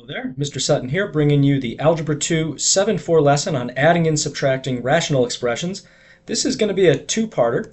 Hello there, Mr. Sutton here, bringing you the Algebra 2 7-4 lesson on adding and subtracting rational expressions. This is going to be a two-parter.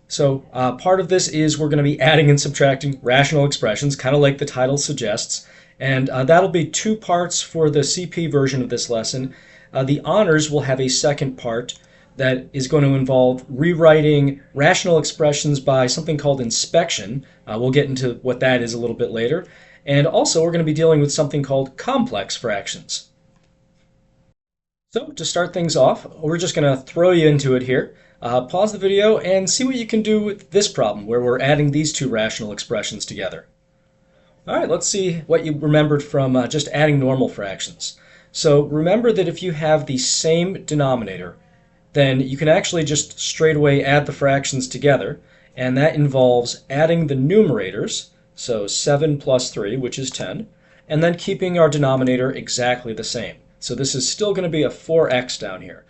So part of this is we're going to be adding and subtracting rational expressions, kind of like the title suggests. And that'll be two parts for the CP version of this lesson. The honors will have a second part that is going to involve rewriting rational expressions by something called inspection. We'll get into what that is a little bit later. And also, we're going to be dealing with something called complex fractions. So to start things off, we're just going to throw you into it here. Pause the video and see what you can do with this problem where we're adding these two rational expressions together. All right, let's see what you remembered from just adding normal fractions. So remember that if you have the same denominator, then you can actually just straight away add the fractions together, and that involves adding the numerators. So 7 plus 3, which is 10, and then keeping our denominator exactly the same. So this is still going to be a 4x down here.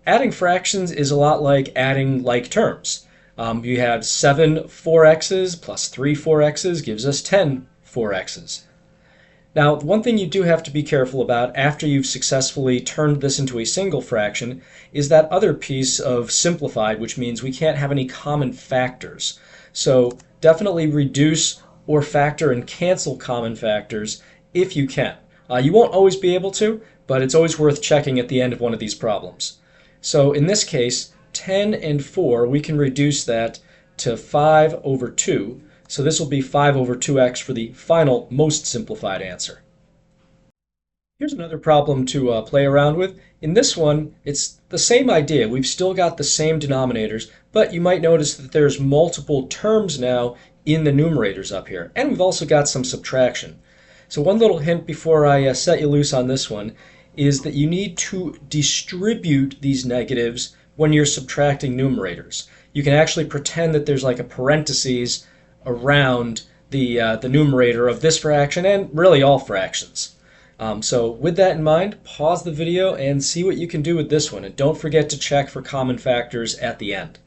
Adding fractions is a lot like adding like terms. You have 7 4x's plus 3 4x's gives us 10 4x's. Now, one thing you do have to be careful about after you've successfully turned this into a single fraction is that other piece of simplified, which means we can't have any common factors. So definitely reduce or factor and cancel common factors if you can. You won't always be able to, but it's always worth checking at the end of one of these problems. So in this case, 10 and 4, we can reduce that to 5 over 2. So this will be 5 over 2x for the final, most simplified answer. Here's another problem to play around with. In this one, it's the same idea. We've still got the same denominators, but you might notice that there's multiple terms now in the numerators up here. And we've also got some subtraction. So one little hint before I set you loose on this one is that you need to distribute these negatives when you're subtracting numerators. You can actually pretend that there's like a parentheses around the numerator of this fraction and really all fractions. So with that in mind, pause the video and see what you can do with this one. And don't forget to check for common factors at the end.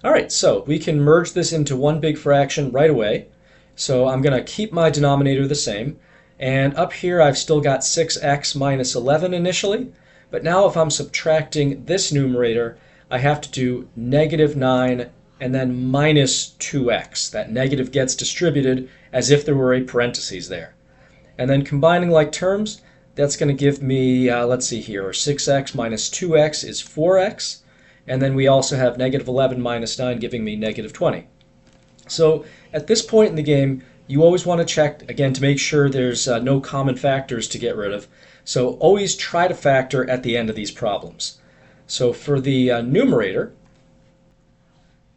All right, so we can merge this into one big fraction right away. So I'm going to keep my denominator the same. And up here, I've still got 6x minus 11 initially. But now if I'm subtracting this numerator, I have to do negative 9 and then minus 2x. That negative gets distributed as if there were a parentheses there. And then combining like terms, that's going to give me, let's see here, 6x minus 2x is 4x. And then we also have negative 11 minus 9 giving me negative 20. So at this point in the game, you always want to check, again, to make sure there's no common factors to get rid of. So always try to factor at the end of these problems. So for the numerator,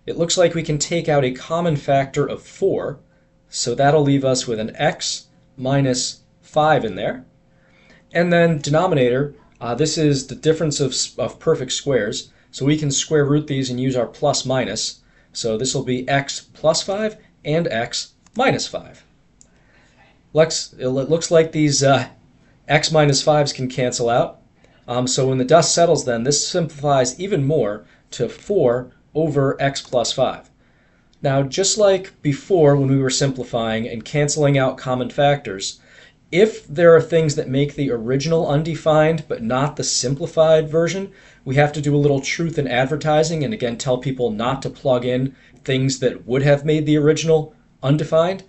it looks like we can take out a common factor of 4. So that'll leave us with an x minus 5 in there. And then denominator, this is the difference of perfect squares. So we can square root these and use our plus minus. So this will be x plus 5 and x minus 5. It looks like these x minus 5s can cancel out. So when the dust settles then, this simplifies even more to 4 over x plus 5. Now, just like before when we were simplifying and canceling out common factors, if there are things that make the original undefined but not the simplified version, we have to do a little truth in advertising and again tell people not to plug in things that would have made the original undefined.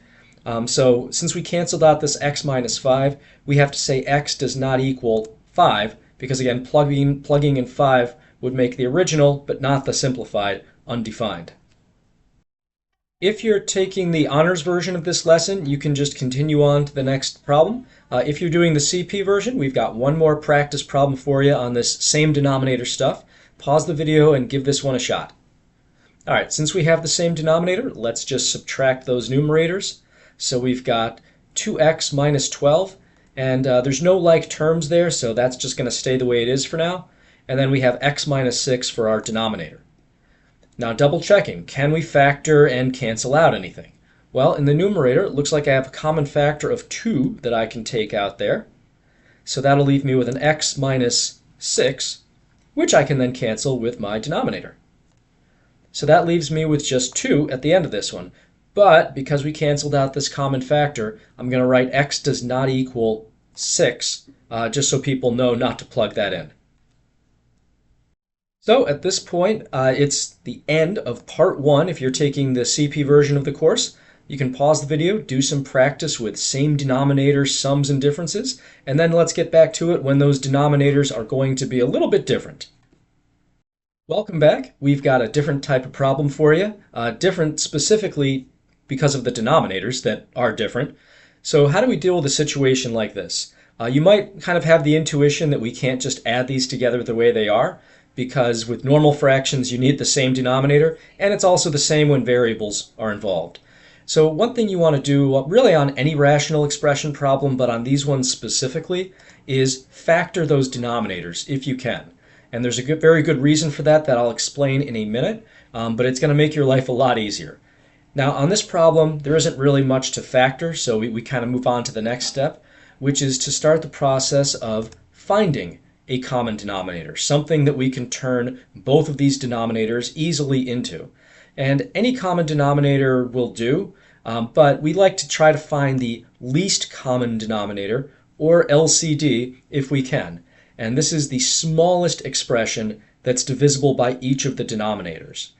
So since we canceled out this x minus 5, we have to say x does not equal 5 because again plugging in 5 would make the original but not the simplified undefined. If you're taking the honors version of this lesson, you can just continue on to the next problem. If you're doing the CP version, we've got one more practice problem for you on this same denominator stuff. Pause the video and give this one a shot. All right, since we have the same denominator, let's just subtract those numerators. So we've got 2x minus 12, and there's no like terms there, so that's just going to stay the way it is for now. And then we have x minus 6 for our denominator. Now double checking, can we factor and cancel out anything? Well, in the numerator, it looks like I have a common factor of 2 that I can take out there. So that'll leave me with an x minus 6, which I can then cancel with my denominator. So that leaves me with just 2 at the end of this one. But because we canceled out this common factor, I'm going to write x does not equal 6, just so people know not to plug that in. So at this point, it's the end of part 1 if you're taking the CP version of the course. You can pause the video, do some practice with same denominator sums and differences, and then let's get back to it when those denominators are going to be a little bit different. Welcome back. We've got a different type of problem for you, different specifically because of the denominators that are different. So how do we deal with a situation like this? You might kind of have the intuition that we can't just add these together the way they are, because with normal fractions you need the same denominator, and it's also the same when variables are involved. So one thing you want to do, really on any rational expression problem, but on these ones specifically, is factor those denominators if you can. And there's a very good reason for that I'll explain in a minute, but it's going to make your life a lot easier. Now on this problem, there isn't really much to factor, so we kind of move on to the next step, which is to start the process of finding a common denominator, something that we can turn both of these denominators easily into. And any common denominator will do, but we like to try to find the least common denominator, or LCD, if we can. And this is the smallest expression that's divisible by each of the denominators.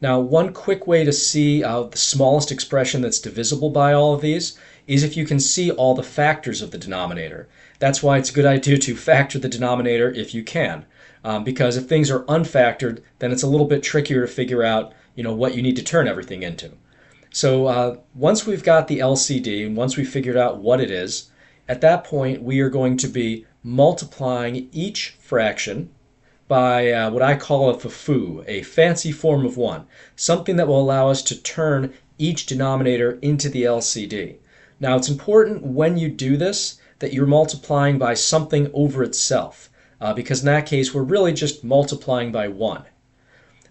Now, one quick way to see the smallest expression that's divisible by all of these is if you can see all the factors of the denominator. That's why it's a good idea to factor the denominator if you can, because if things are unfactored, then it's a little bit trickier to figure out what you need to turn everything into. So once we've got the LCD, and once we've figured out what it is, at that point we are going to be multiplying each fraction by what I call a foo, a fancy form of 1, something that will allow us to turn each denominator into the LCD. Now it's important when you do this that you're multiplying by something over itself, because in that case we're really just multiplying by 1.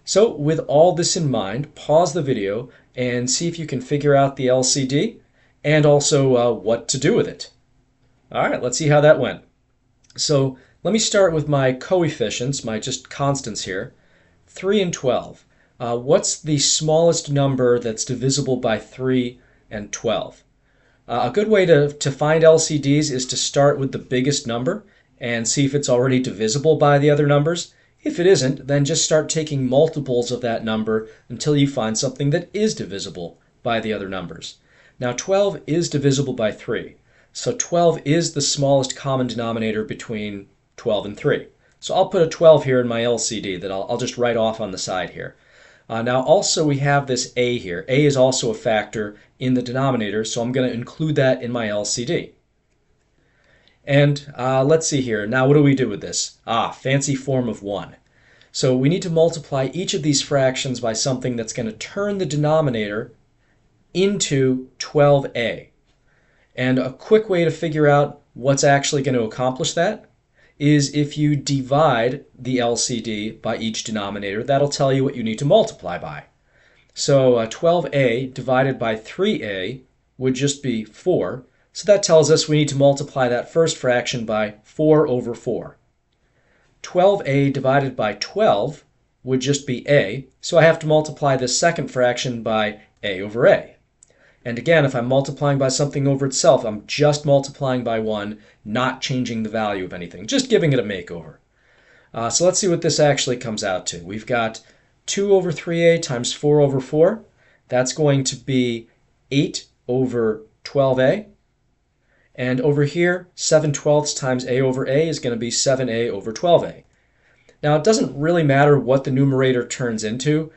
So with all this in mind, pause the video and see if you can figure out the LCD and also what to do with it. Alright, let's see how that went. So let me start with my coefficients, my just constants here. 3 and 12. What's the smallest number that's divisible by 3 and 12? A good way to find LCDs is to start with the biggest number and see if it's already divisible by the other numbers. If it isn't, then just start taking multiples of that number until you find something that is divisible by the other numbers. Now 12 is divisible by 3, so 12 is the smallest common denominator between 12 and 3. So I'll put a 12 here in my LCD that I'll just write off on the side here. Now also we have this a here. A is also a factor in the denominator, so I'm going to include that in my LCD. And let's see here. Now what do we do with this? Fancy form of 1. So we need to multiply each of these fractions by something that's going to turn the denominator into 12a. And a quick way to figure out what's actually going to accomplish that is if you divide the LCD by each denominator, that'll tell you what you need to multiply by. So 12a divided by 3a would just be 4. So that tells us we need to multiply that first fraction by 4 over 4. 12a divided by 12 would just be a, so I have to multiply this second fraction by a over a. And again, if I'm multiplying by something over itself, I'm just multiplying by 1, not changing the value of anything, just giving it a makeover. So let's see what this actually comes out to. We've got 2 over 3a times 4 over 4. That's going to be 8 over 12a. And over here, 7/12 times a over a is going to be 7a over 12a. Now, it doesn't really matter what the numerator turns into.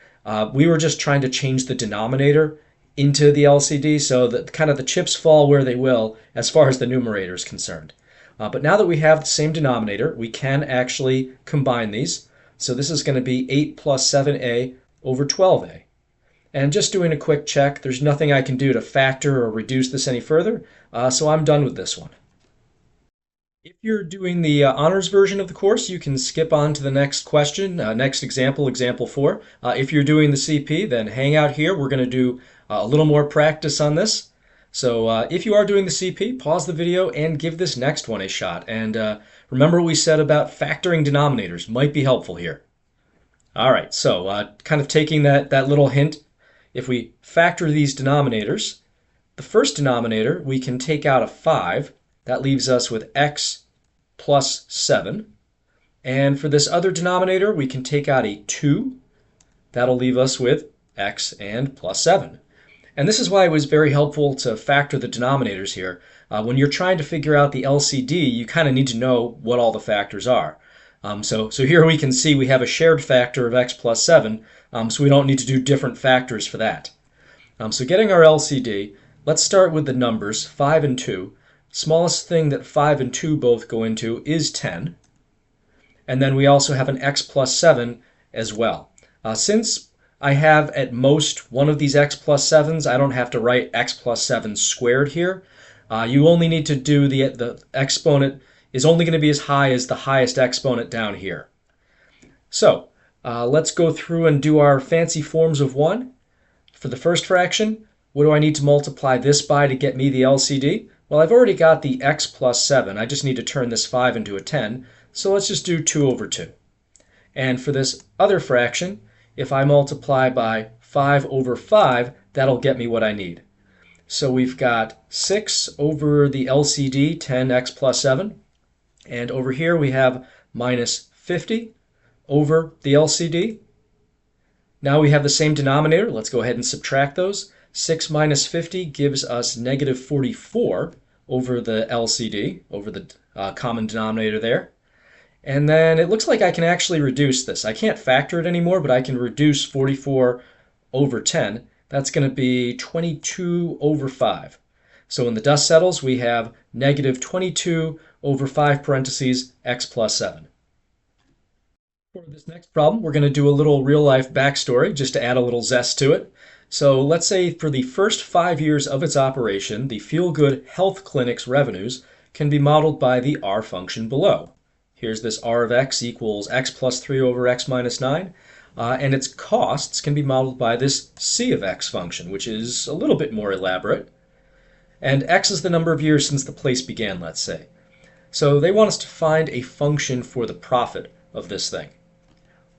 We were just trying to change the denominator into the LCD, so that kind of the chips fall where they will as far as the numerator is concerned. But now that we have the same denominator, we can actually combine these. So this is going to be 8 plus 7a over 12a. And just doing a quick check, there's nothing I can do to factor or reduce this any further, so I'm done with this one. If you're doing the honors version of the course, you can skip on to the next question, next example, example 4. If you're doing the CP, then hang out here. We're going to do a little more practice on this. So if you are doing the CP, pause the video and give this next one a shot. And remember what we said about factoring denominators might be helpful here. All right, so kind of taking that little hint, if we factor these denominators, the first denominator we can take out a 5. That leaves us with x plus 7. And for this other denominator, we can take out a 2. That'll leave us with x and plus 7. And this is why it was very helpful to factor the denominators here. When you're trying to figure out the LCD, you kind of need to know what all the factors are. So here we can see we have a shared factor of x plus 7, so we don't need to do different factors for that. So getting our LCD, let's start with the numbers 5 and 2. Smallest thing that 5 and 2 both go into is 10. And then we also have an x plus 7 as well. Since I have at most one of these x plus 7s, I don't have to write x plus 7 squared here. You only need to do the exponent is only going to be as high as the highest exponent down here. So let's go through and do our fancy forms of 1. For the first fraction, what do I need to multiply this by to get me the LCD? Well, I've already got the x plus 7. I just need to turn this 5 into a 10. So let's just do 2 over 2. And for this other fraction, if I multiply by 5 over 5, that'll get me what I need. So we've got 6 over the LCD, 10x plus 7. And over here we have minus 50 over the LCD. Now we have the same denominator. Let's go ahead and subtract those. 6 minus 50 gives us negative 44 over the LCD, over the common denominator there. And then it looks like I can actually reduce this. I can't factor it anymore, but I can reduce 44 over 10. That's going to be 22 over 5. So when the dust settles, we have negative 22 over 5 parentheses x plus 7. For this next problem, we're going to do a little real-life backstory just to add a little zest to it. So let's say for the first 5 years of its operation, the Feel-Good Health Clinic's revenues can be modeled by the R function below. Here's this r of x equals x plus 3 over x minus 9. And its costs can be modeled by this c of x function, which is a little bit more elaborate. And x is the number of years since the place began, let's say. So they want us to find a function for the profit of this thing.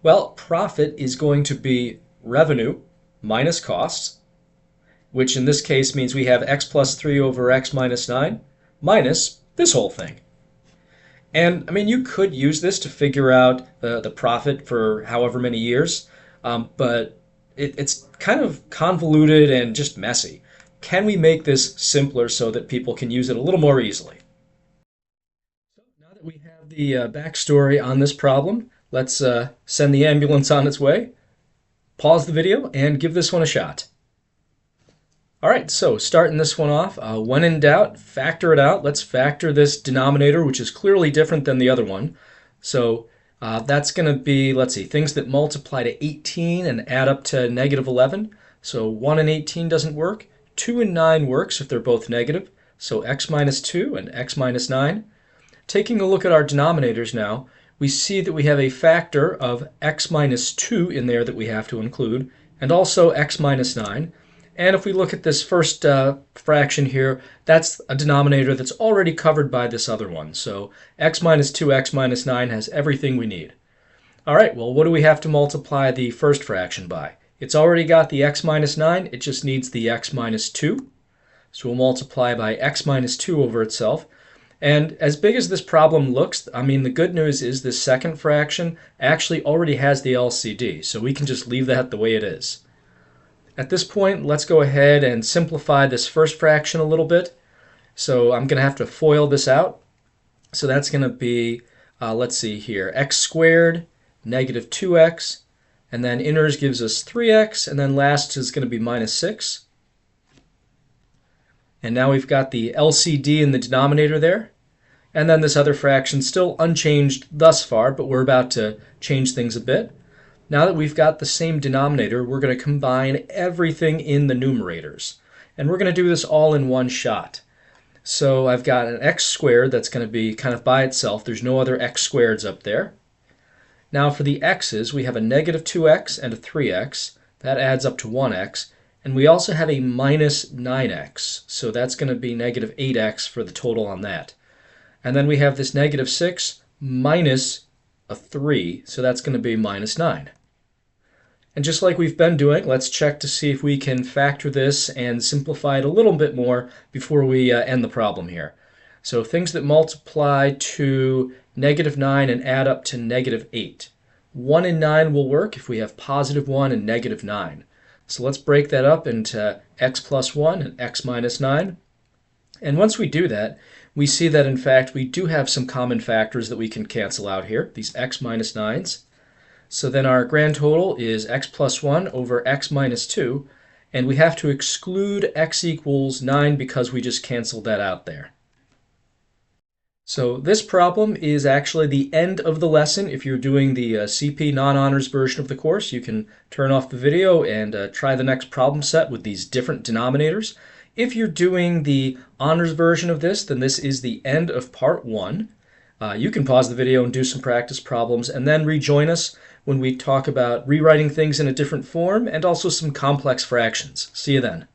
Well, profit is going to be revenue minus costs, which in this case means we have x plus 3 over x minus 9 minus this whole thing. And I mean, you could use this to figure out the profit for however many years, but it's kind of convoluted and just messy. Can we make this simpler so that people can use it a little more easily? So now that we have the backstory on this problem, let's send the ambulance on its way, pause the video, and give this one a shot. All right, so starting this one off, when in doubt, factor it out. Let's factor this denominator, which is clearly different than the other one. So that's going to be, let's see, things that multiply to 18 and add up to negative 11. So 1 and 18 doesn't work. 2 and 9 works if they're both negative. So x minus 2 and x minus 9. Taking a look at our denominators now, we see that we have a factor of x minus 2 in there that we have to include, and also x minus 9. And if we look at this first fraction here, that's a denominator that's already covered by this other one. So x minus 2, x minus 9 has everything we need. All right, well, what do we have to multiply the first fraction by? It's already got the x minus 9. It just needs the x minus 2. So we'll multiply by x minus 2 over itself. And as big as this problem looks, I mean, the good news is this second fraction actually already has the LCD. So we can just leave that the way it is. At this point, let's go ahead and simplify this first fraction a little bit. So I'm going to have to FOIL this out. So that's going to be, let's see here, x squared, negative 2x, and then inners gives us 3x, and then last is going to be minus 6. And now we've got the LCD in the denominator there. And then this other fraction still unchanged thus far, but we're about to change things a bit. Now that we've got the same denominator, we're going to combine everything in the numerators. And we're going to do this all in one shot. So I've got an x squared that's going to be kind of by itself. There's no other x squareds up there. Now for the x's, we have a negative 2x and a 3x. That adds up to 1x. And we also have a minus 9x. So that's going to be negative 8x for the total on that. And then we have this negative 6 minus a 3. So that's going to be minus 9. And just like we've been doing, let's check to see if we can factor this and simplify it a little bit more before we end the problem here. So things that multiply to -9 and add up to -8. 1 and 9 will work if we have +1 and -9. So let's break that up into x plus 1 and x minus 9. And once we do that, we see that in fact we do have some common factors that we can cancel out here, these x minus 9's. So then our grand total is x plus 1 over x minus 2, and we have to exclude x equals 9 because we just canceled that out there. So this problem is actually the end of the lesson. If you're doing the CP non-honors version of the course, you can turn off the video and try the next problem set with these different denominators. If you're doing the honors version of this, then this is the end of part 1. You can pause the video and do some practice problems and then rejoin us when we talk about rewriting things in a different form and also some complex fractions. See you then.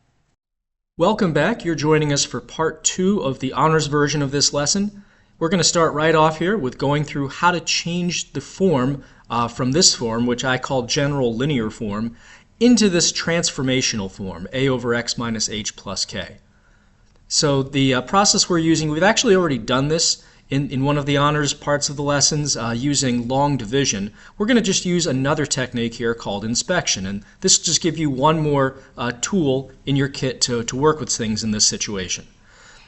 Welcome back. You're joining us for part 2 of the honors version of this lesson. We're going to start right off here with going through how to change the form from this form, which I call general linear form, into this transformational form, a over x minus h plus k. So the process we're using, we've actually already done this in one of the honors parts of the lessons using long division. We're going to just use another technique here called inspection, and this will just give you one more tool in your kit to work with things in this situation.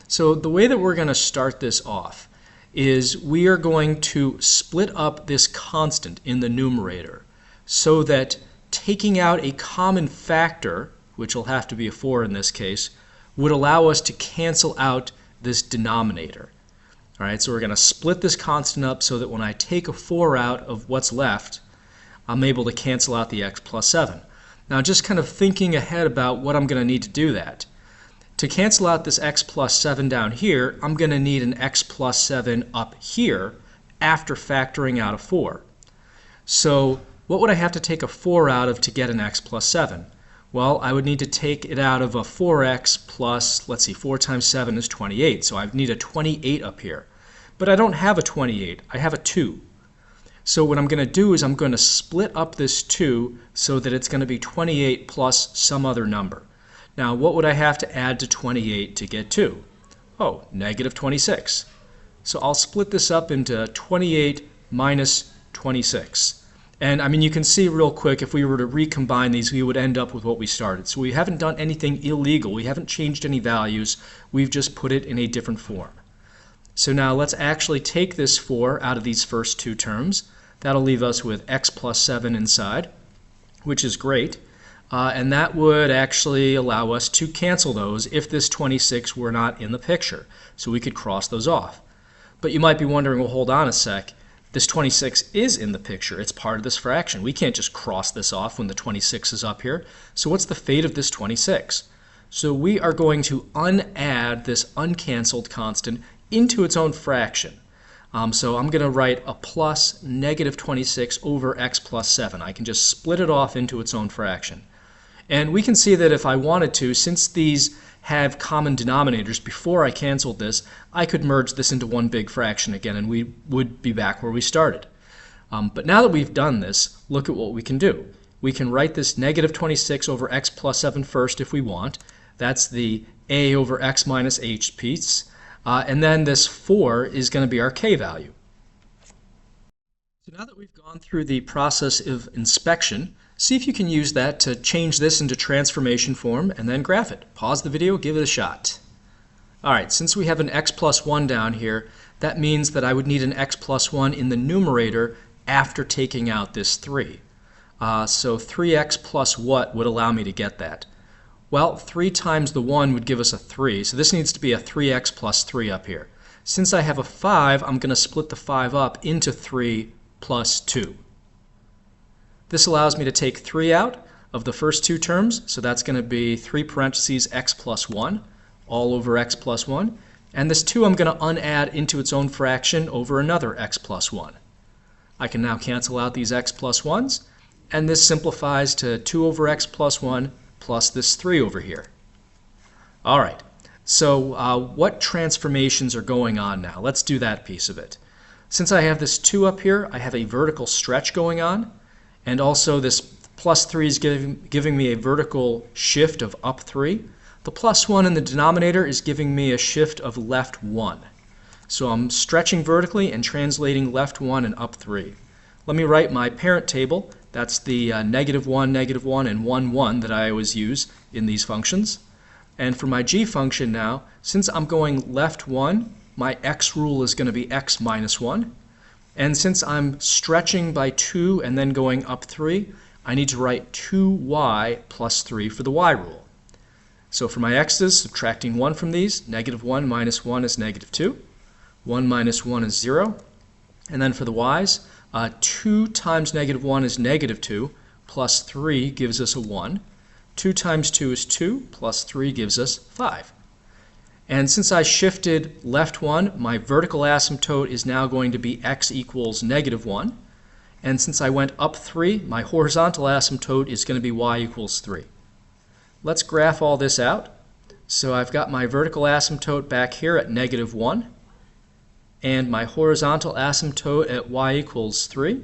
So the way that we're going to start this off is we are going to split up this constant in the numerator so that taking out a common factor, which will have to be a 4 in this case, would allow us to cancel out this denominator. All right, so we're going to split this constant up so that when I take a 4 out of what's left, I'm able to cancel out the x plus 7. Now just kind of thinking ahead about what I'm going to need to do that. To cancel out this x plus 7 down here, I'm going to need an x plus 7 up here after factoring out a 4. So what would I have to take a 4 out of to get an x plus 7? Well, I would need to take it out of a 4x plus, let's see, 4 times 7 is 28. So I need a 28 up here. But I don't have a 28. I have a 2. So what I'm going to do is I'm going to split up this 2 so that it's going to be 28 plus some other number. Now, what would I have to add to 28 to get 2? Oh, negative 26. So I'll split this up into 28 minus 26. And I mean, you can see real quick, if we were to recombine these, we would end up with what we started. So we haven't done anything illegal. We haven't changed any values. We've just put it in a different form. So now let's actually take this 4 out of these first two terms. That'll leave us with x plus 7 inside, which is great. And that would actually allow us to cancel those if this 26 were not in the picture. So we could cross those off. But you might be wondering, well, hold on a sec. This 26 is in the picture. It's part of this fraction. We can't just cross this off when the 26 is up here. So what's the fate of this 26? So we are going to unadd this uncanceled constant into its own fraction. So I'm going to write a plus negative 26 over x plus 7. I can just split it off into its own fraction. And we can see that if I wanted to, since these have common denominators, before I canceled this, I could merge this into one big fraction again, and we would be back where we started. But now that we've done this, look at what we can do. We can write this negative 26 over x plus 7 first if we want. That's the a over x minus h piece. And then this 4 is going to be our k value. So now that we've gone through the process of inspection, see if you can use that to change this into transformation form and then graph it. Pause the video, give it a shot. All right, since we have an x plus 1 down here, that means that I would need an x plus 1 in the numerator after taking out this 3. So 3x plus what would allow me to get that? Well, 3 times the 1 would give us a 3, so this needs to be a 3x plus 3 up here. Since I have a 5, I'm going to split the 5 up into 3 plus 2. This allows me to take 3 out of the first two terms, so that's going to be 3 parentheses x plus 1, all over x plus 1. And this 2 I'm going to unadd into its own fraction over another x plus 1. I can now cancel out these x plus 1s, and this simplifies to 2 over x plus 1 plus this 3 over here. All right, so what transformations are going on now? Let's do that piece of it. Since I have this 2 up here, I have a vertical stretch going on, and also this Plus 3 is giving me a vertical shift of up 3. The plus 1 in the denominator is giving me a shift of left 1. So I'm stretching vertically and translating left 1 and up 3. Let me write my parent table. That's the -1, and 1, 1 that I always use in these functions. And for my g function now, since I'm going left 1, my x rule is going to be x minus 1. And since I'm stretching by 2 and then going up 3, I need to write 2y plus 3 for the y rule. So for my x's, subtracting 1 from these, -1 minus 1 is -2. 1 minus 1 is 0. And then for the y's, 2 times -1 is -2, plus 3 gives us a 1. 2 times 2 is 2, plus 3 gives us 5. And since I shifted left 1, my vertical asymptote is now going to be x equals -1. And since I went up 3, my horizontal asymptote is going to be y equals 3. Let's graph all this out. So I've got my vertical asymptote back here at -1, and my horizontal asymptote at y equals 3.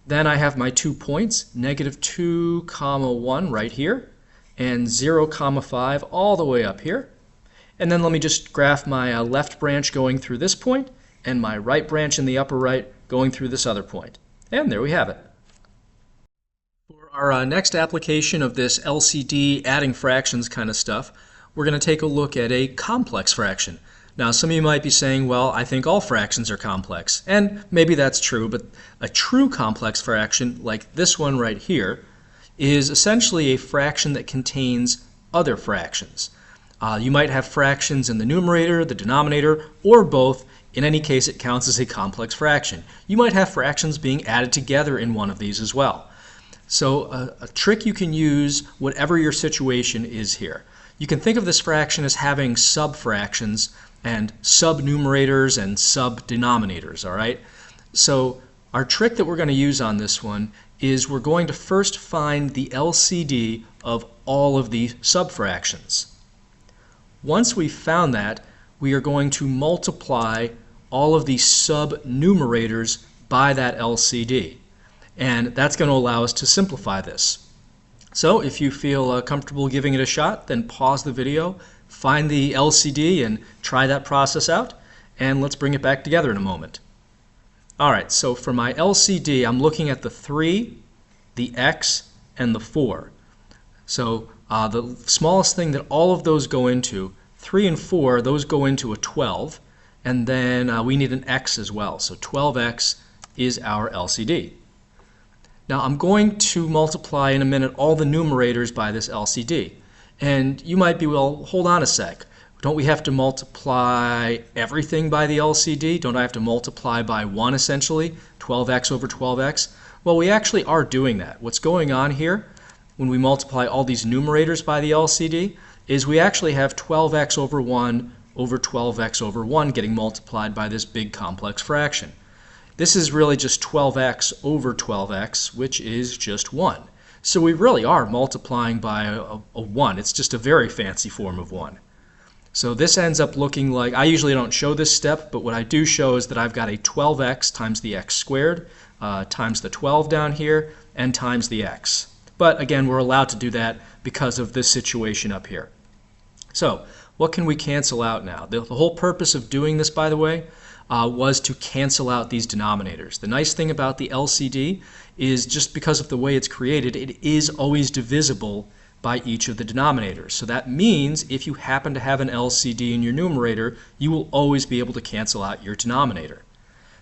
Then I have my 2 points, -2, 1 right here, and 0, 5 all the way up here. And then let me just graph my left branch going through this point, and my right branch in the upper right going through this other point. And there we have it. For our next application of this LCD adding fractions kind of stuff, we're going to take a look at a complex fraction. Now, some of you might be saying, well, I think all fractions are complex. And maybe that's true, but a true complex fraction, like this one right here, is essentially a fraction that contains other fractions. You might have fractions in the numerator, the denominator, or both. In any case, it counts as a complex fraction. You might have fractions being added together in one of these as well. So a trick you can use, whatever your situation is here. You can think of this fraction as having subfractions and subnumerators and subdenominators, all right? So our trick that we're going to use on this one is we're going to first find the LCD of all of the subfractions. Once we've found that, we are going to multiply all of the subnumerators by that LCD. And that's going to allow us to simplify this. So if you feel comfortable giving it a shot, then pause the video, find the LCD, and try that process out. And let's bring it back together in a moment. All right, so for my LCD, I'm looking at the 3, the x, and the 4. So the smallest thing that all of those go into, 3 and 4, those go into a 12. And then we need an x as well. So 12x is our LCD. Now I'm going to multiply in a minute all the numerators by this LCD. And you might be, well, hold on a sec. Don't we have to multiply everything by the LCD? Don't I have to multiply by 1 essentially? 12x over 12x? Well, we actually are doing that. What's going on here when we multiply all these numerators by the LCD is we actually have 12x over 1 over 12x over 1 getting multiplied by this big complex fraction. This is really just 12x over 12x, which is just 1. So we really are multiplying by a 1. It's just a very fancy form of 1. So this ends up looking like, I usually don't show this step, but what I do show is that I've got a 12x times the x squared, times the 12 down here, and times the x. But again, we're allowed to do that because of this situation up here. So what can we cancel out now? The whole purpose of doing this, by the way, was to cancel out these denominators. The nice thing about the LCD is just because of the way it's created, it is always divisible by each of the denominators. So that means if you happen to have an LCD in your numerator, you will always be able to cancel out your denominator.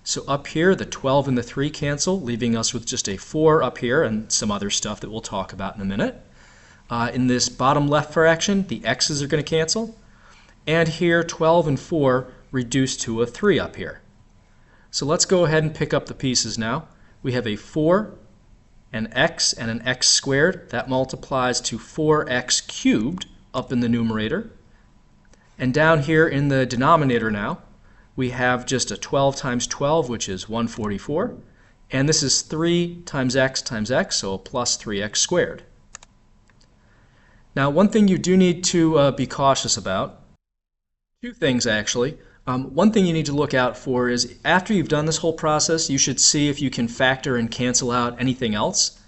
So up here, the 12 and the 3 cancel, leaving us with just a 4 up here and some other stuff that we'll talk about in a minute. In this bottom left fraction, the x's are going to cancel. And here, 12 and 4 reduce to a 3 up here. So let's go ahead and pick up the pieces now. We have a 4, an x, and an x squared. That multiplies to 4x cubed up in the numerator. And down here in the denominator now, we have just a 12 times 12, which is 144. And this is 3 times x, so a plus 3x squared. Now, one thing you do need to be cautious about, two things actually. One thing you need to look out for is after you've done this whole process, you should see if you can factor and cancel out anything else.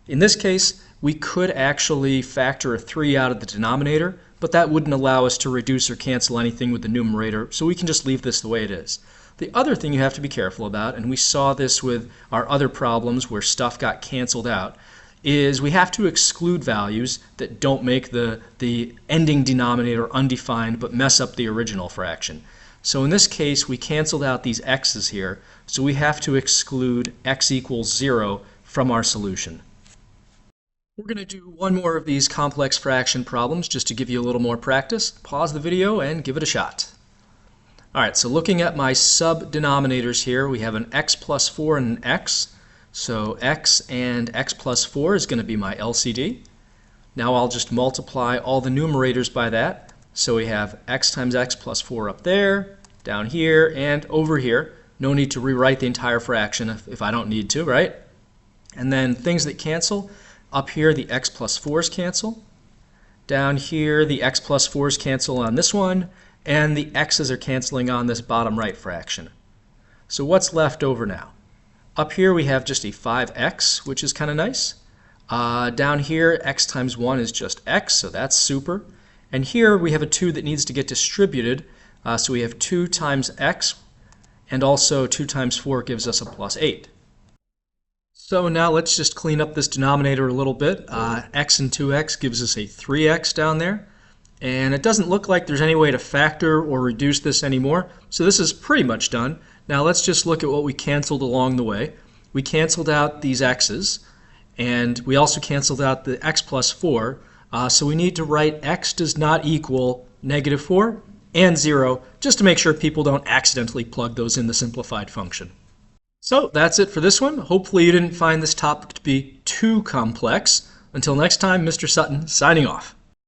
In this case, we could actually factor a 3 out of the denominator, but that wouldn't allow us to reduce or cancel anything with the numerator, so we can just leave this the way it is. The other thing you have to be careful about, and we saw this with our other problems where stuff got canceled out, is we have to exclude values that don't make the ending denominator undefined but mess up the original fraction. So in this case, we canceled out these x's here, so we have to exclude x equals 0 from our solution. We're going to do one more of these complex fraction problems just to give you a little more practice. Pause the video and give it a shot. Alright, so looking at my sub-denominators here, we have an x plus 4 and an x. So x and x plus 4 is going to be my LCD. Now I'll just multiply all the numerators by that. So we have x times x plus 4 up there, down here, and over here. No need to rewrite the entire fraction if I don't need to, right? And then things that cancel. Up here, the x plus 4's cancel. Down here, the x plus 4's cancel on this one, and the x's are canceling on this bottom right fraction. So what's left over now? Up here, we have just a 5x, which is kind of nice. Down here, x times 1 is just x, so that's super. And here, we have a 2 that needs to get distributed, so we have 2 times x, and also 2 times 4 gives us a plus 8. So now let's just clean up this denominator a little bit. X and 2x gives us a 3x down there. And it doesn't look like there's any way to factor or reduce this anymore. So this is pretty much done. Now let's just look at what we canceled along the way. We canceled out these x's. And we also canceled out the x plus 4. So we need to write x does not equal negative 4 and 0, just to make sure people don't accidentally plug those in the simplified function. So that's it for this one. Hopefully you didn't find this topic to be too complex. Until next time, Mr. Sutton signing off.